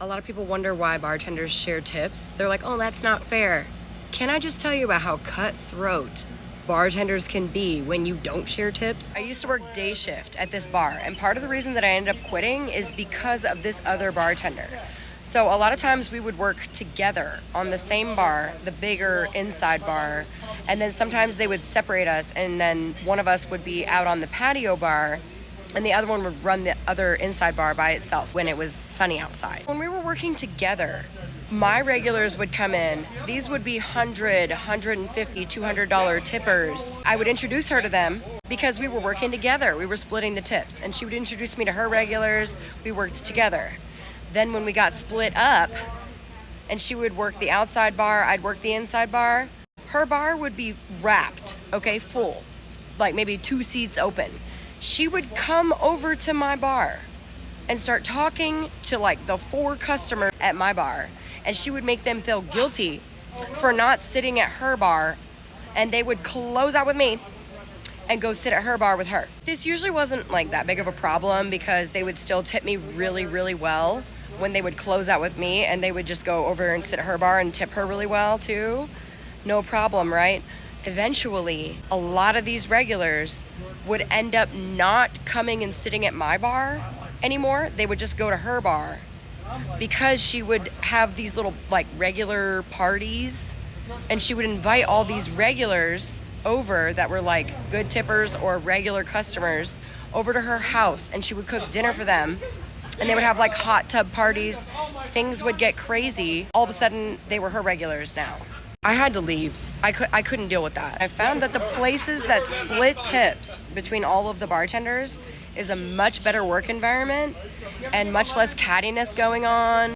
A lot of people wonder why bartenders share tips. They're like, oh, that's not fair. Can I just tell you about how cutthroat bartenders can be when you don't share tips? I used to work day shift at this bar, and part of the reason that I ended up quitting is because of this other bartender. So a lot of times we would work together on the same bar, the bigger inside bar, and then sometimes they would separate us, and then one of us would be out on the patio bar and the other one would run the other inside bar by itself when it was sunny outside. When we were working together, my regulars would come in. These would be $100, $150, $200 tippers. I would introduce her to them because we were working together. We were splitting the tips, and she would introduce me to her regulars. We worked together. Then when we got split up and she would work the outside bar, I'd work the inside bar, her bar would be wrapped, okay, full, like maybe 2 seats open. She would come over to my bar and start talking to like the 4 customers at my bar, and she would make them feel guilty for not sitting at her bar, and they would close out with me and go sit at her bar with her. This usually wasn't like that big of a problem because they would still tip me really, really well when they would close out with me, and they would just go over and sit at her bar and tip her really well too. No problem, right? Eventually, a lot of these regulars would end up not coming and sitting at my bar anymore. They would just go to her bar because she would have these little like regular parties, and she would invite all these regulars over that were like good tippers or regular customers over to her house, and she would cook dinner for them, and they would have like hot tub parties. Things would get crazy. All of a sudden they were her regulars now. I had to leave. I couldn't deal with that. I found that the places that split tips between all of the bartenders is a much better work environment and much less cattiness going on.